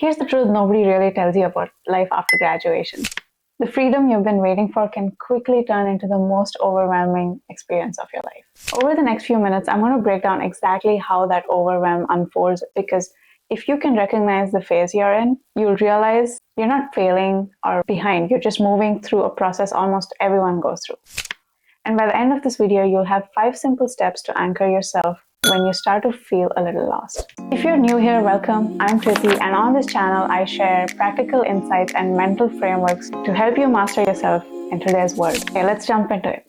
Here's the truth nobody really tells you about life after graduation. The freedom you've been waiting for can quickly turn into the most overwhelming experience of your life. Over the next few minutes, I'm going to break down exactly how that overwhelm unfolds, because if you can recognize the phase you're in, you'll realize you're not failing or behind. You're just moving through a process almost everyone goes through. And by the end of this video, you'll have 5 simple steps to anchor yourself when you start to feel a little lost. If you're new here, welcome. I'm Kriti, and on this channel, I share practical insights and mental frameworks to help you master yourself in today's world. Okay, let's jump into it.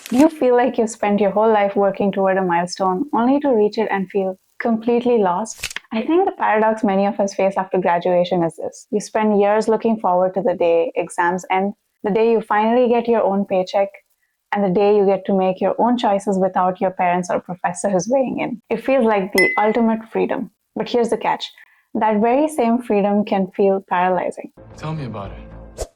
Do you feel like you've spent your whole life working toward a milestone only to reach it and feel completely lost? I think the paradox many of us face after graduation is this. You spend years looking forward to the day exams end, the day you finally get your own paycheck, and the day you get to make your own choices without your parents or professors weighing in. It feels like the ultimate freedom. But here's the catch. That very same freedom can feel paralyzing. Tell me about it.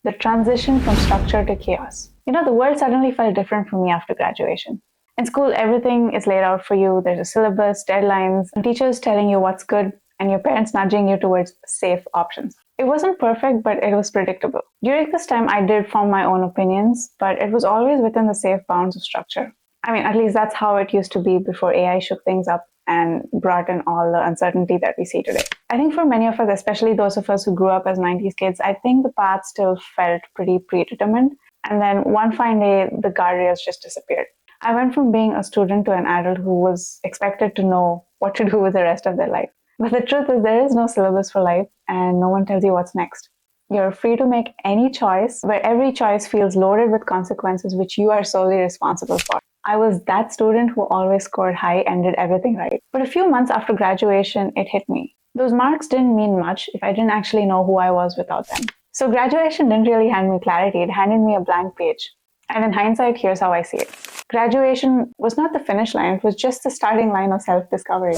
The transition from structure to chaos. The world suddenly felt different for me after graduation. In school, everything is laid out for you. There's a syllabus, deadlines, teachers telling you what's good, and your parents nudging you towards safe options. It wasn't perfect, but it was predictable. During this time, I did form my own opinions, but it was always within the safe bounds of structure. At least that's how it used to be before AI shook things up and brought in all the uncertainty that we see today. I think for many of us, especially those of us who grew up as 90s kids, I think the path still felt pretty predetermined. And then one fine day, the guardrails just disappeared. I went from being a student to an adult who was expected to know what to do with the rest of their life. But the truth is, there is no syllabus for life, and no one tells you what's next. You're free to make any choice, where every choice feels loaded with consequences which you are solely responsible for. I was that student who always scored high and did everything right. But a few months after graduation, it hit me. Those marks didn't mean much if I didn't actually know who I was without them. So graduation didn't really hand me clarity, it handed me a blank page. And in hindsight, here's how I see it. Graduation was not the finish line, it was just the starting line of self-discovery.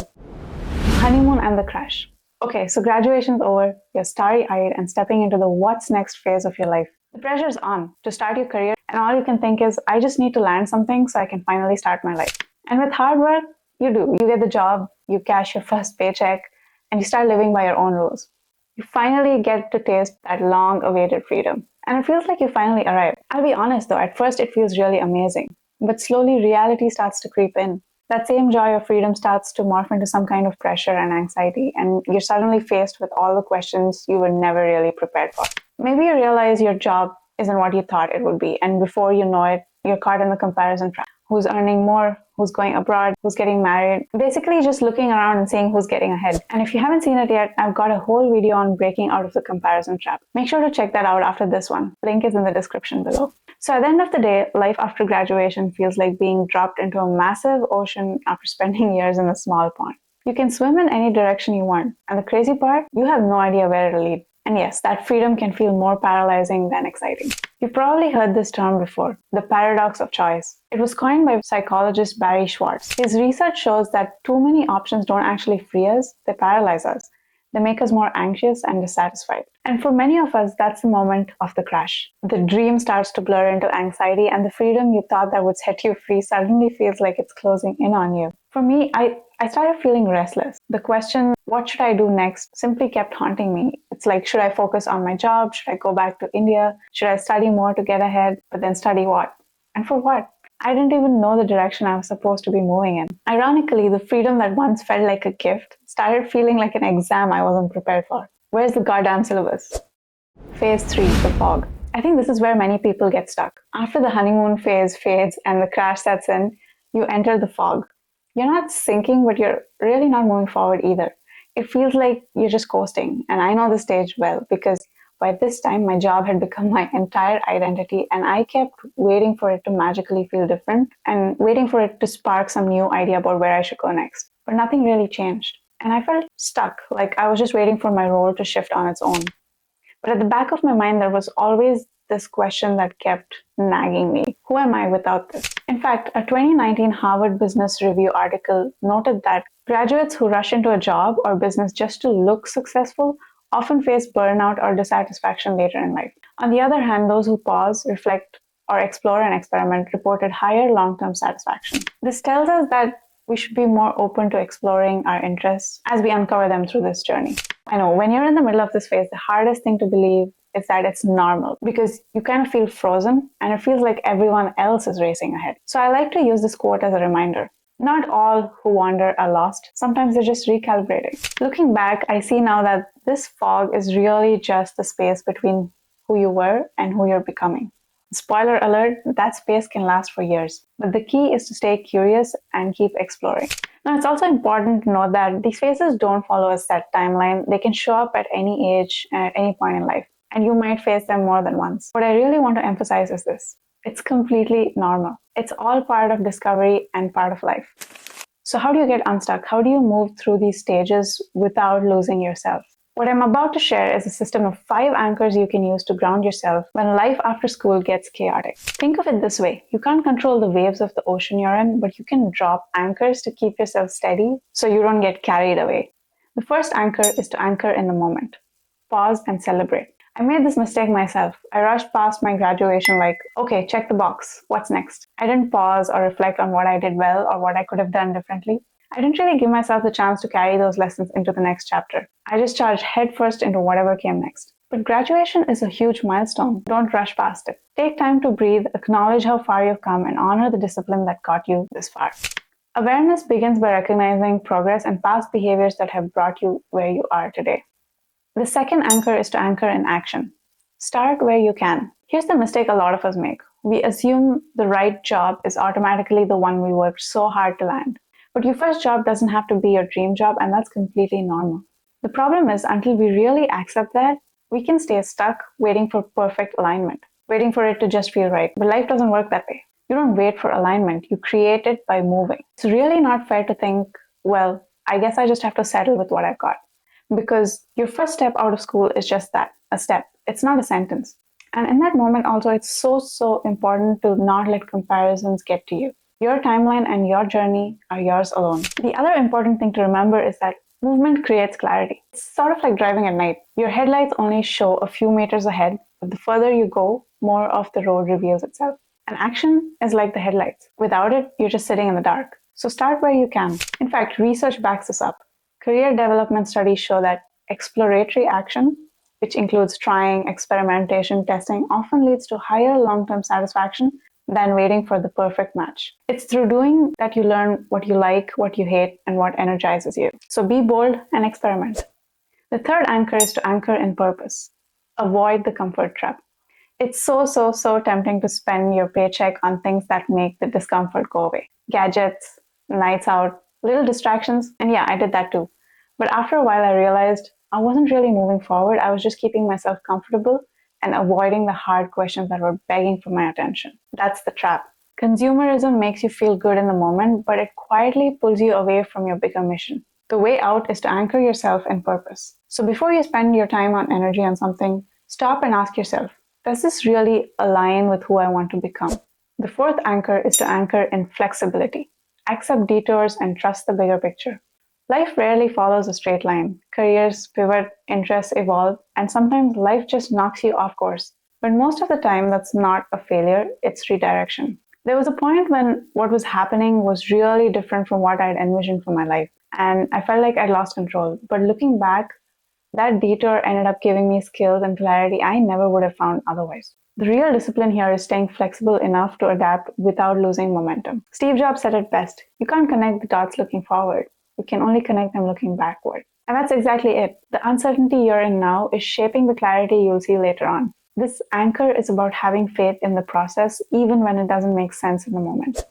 Honeymoon and the crash. Okay, so graduation's over, you're starry-eyed and stepping into the what's next phase of your life. The pressure's on to start your career, and all you can think is, I just need to land something so I can finally start my life. And with hard work, you do. You get the job, you cash your first paycheck, and you start living by your own rules. You finally get to taste that long-awaited freedom. And it feels like you finally arrived. I'll be honest though, at first it feels really amazing. But slowly reality starts to creep in. That same joy of freedom starts to morph into some kind of pressure and anxiety, and you're suddenly faced with all the questions you were never really prepared for. Maybe you realize your job isn't what you thought it would be, and before you know it, you're caught in the comparison trap. Who's earning more? Who's going abroad? Who's getting married? Basically just looking around and seeing who's getting ahead. And if you haven't seen it yet, I've got a whole video on breaking out of the comparison trap. Make sure to check that out after this one. Link is in the description below. So at the end of the day, life after graduation feels like being dropped into a massive ocean after spending years in a small pond. You can swim in any direction you want. And the crazy part, you have no idea where it'll lead. And yes, that freedom can feel more paralyzing than exciting. You've probably heard this term before, the paradox of choice. It was coined by psychologist Barry Schwartz. His research shows that too many options don't actually free us, they paralyze us. They make us more anxious and dissatisfied. And for many of us, that's the moment of the crash. The dream starts to blur into anxiety, and the freedom you thought that would set you free suddenly feels like it's closing in on you. For me, I started feeling restless. The question, what should I do next, simply kept haunting me. It's like, should I focus on my job? Should I go back to India? Should I study more to get ahead? But then study what? And for what? I didn't even know the direction I was supposed to be moving in. Ironically, the freedom that once felt like a gift started feeling like an exam I wasn't prepared for. Where's the goddamn syllabus? Phase 3, the fog. I think this is where many people get stuck. After the honeymoon phase fades and the crash sets in, you enter the fog. You're not sinking, but you're really not moving forward either. It feels like you're just coasting. And I know the stage well, because by this time, my job had become my entire identity, and I kept waiting for it to magically feel different and waiting for it to spark some new idea about where I should go next. But nothing really changed. And I felt stuck, like I was just waiting for my role to shift on its own. But at the back of my mind, there was always this question that kept nagging me. Who am I without this? In fact, a 2019 Harvard Business Review article noted that graduates who rush into a job or business just to look successful often face burnout or dissatisfaction later in life. On the other hand, those who pause, reflect, or explore and experiment reported higher long-term satisfaction. This tells us that we should be more open to exploring our interests as we uncover them through this journey. I know when you're in the middle of this phase, the hardest thing to believe is that it's normal because you kind of feel frozen and it feels like everyone else is racing ahead. So I like to use this quote as a reminder. Not all who wander are lost. Sometimes they're just recalibrating. Looking back, I see now that this fog is really just the space between who you were and who you're becoming. Spoiler alert, that space can last for years. But the key is to stay curious and keep exploring. Now, it's also important to note that these phases don't follow a set timeline. They can show up at any age and at any point in life, and you might face them more than once. What I really want to emphasize is this. It's completely normal. It's all part of discovery and part of life. So how do you get unstuck? How do you move through these stages without losing yourself? What I'm about to share is a system of 5 anchors you can use to ground yourself when life after school gets chaotic. Think of it this way. You can't control the waves of the ocean you're in, but you can drop anchors to keep yourself steady so you don't get carried away. The first anchor is to anchor in the moment. Pause and celebrate. I made this mistake myself. I rushed past my graduation like, okay, check the box. What's next? I didn't pause or reflect on what I did well or what I could have done differently. I didn't really give myself the chance to carry those lessons into the next chapter. I just charged headfirst into whatever came next. But graduation is a huge milestone. Don't rush past it. Take time to breathe, acknowledge how far you've come, and honor the discipline that got you this far. Awareness begins by recognizing progress and past behaviors that have brought you where you are today. The second anchor is to anchor in action. Start where you can. Here's the mistake a lot of us make. We assume the right job is automatically the one we worked so hard to land. But your first job doesn't have to be your dream job, and that's completely normal. The problem is, until we really accept that, we can stay stuck waiting for perfect alignment, waiting for it to just feel right. But life doesn't work that way. You don't wait for alignment, you create it by moving. It's really not fair to think, well, I guess I just have to settle with what I've got. Because your first step out of school is just that, a step. It's not a sentence. And in that moment also, it's so important to not let comparisons get to you. Your timeline and your journey are yours alone. The other important thing to remember is that movement creates clarity. It's sort of like driving at night. Your headlights only show a few meters ahead, but the further you go, more of the road reveals itself. And action is like the headlights. Without it, you're just sitting in the dark. So start where you can. In fact, research backs this up. Career development studies show that exploratory action, which includes trying, experimentation, testing, often leads to higher long-term satisfaction than waiting for the perfect match. It's through doing that you learn what you like, what you hate, and what energizes you. So be bold and experiment. The third anchor is to anchor in purpose. Avoid the comfort trap. It's so tempting to spend your paycheck on things that make the discomfort go away. Gadgets, nights out, little distractions, and yeah, I did that too. But after a while, I realized I wasn't really moving forward. I was just keeping myself comfortable and avoiding the hard questions that were begging for my attention. That's the trap. Consumerism makes you feel good in the moment, but it quietly pulls you away from your bigger mission. The way out is to anchor yourself in purpose. So before you spend your time and energy on something, stop and ask yourself, does this really align with who I want to become? The fourth anchor is to anchor in flexibility. Accept detours and trust the bigger picture. Life rarely follows a straight line. Careers pivot, interests evolve, and sometimes life just knocks you off course. But most of the time, that's not a failure, it's redirection. There was a point when what was happening was really different from what I'd envisioned for my life, and I felt like I'd lost control. But looking back, that detour ended up giving me skills and clarity I never would have found otherwise. The real discipline here is staying flexible enough to adapt without losing momentum. Steve Jobs said it best, you can't connect the dots looking forward. You can only connect them looking backward. And that's exactly it. The uncertainty you're in now is shaping the clarity you'll see later on. This anchor is about having faith in the process, even when it doesn't make sense in the moment.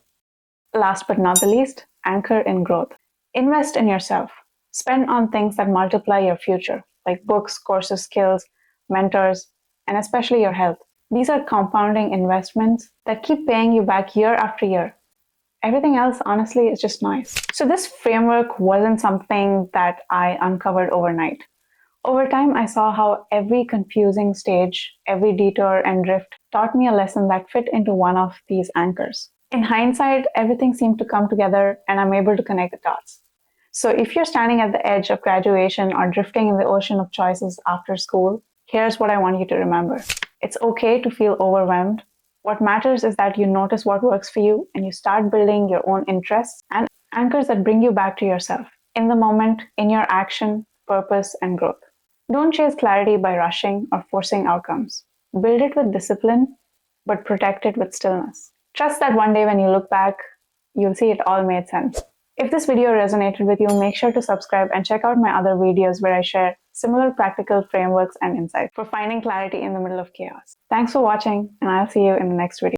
Last but not the least, anchor in growth. Invest in yourself. Spend on things that multiply your future, like books, courses, skills, mentors, and especially your health. These are compounding investments that keep paying you back year after year. Everything else, honestly, is just noise. So this framework wasn't something that I uncovered overnight. Over time, I saw how every confusing stage, every detour and drift taught me a lesson that fit into one of these anchors. In hindsight, everything seemed to come together and I'm able to connect the dots. So if you're standing at the edge of graduation or drifting in the ocean of choices after school, here's what I want you to remember. It's okay to feel overwhelmed. What matters is that you notice what works for you and you start building your own interests and anchors that bring you back to yourself in the moment, in your action, purpose, and growth. Don't chase clarity by rushing or forcing outcomes. Build it with discipline, but protect it with stillness. Trust that one day when you look back, you'll see it all made sense. If this video resonated with you, make sure to subscribe and check out my other videos where I share similar practical frameworks and insights for finding clarity in the middle of chaos. Thanks for watching, and I'll see you in the next video.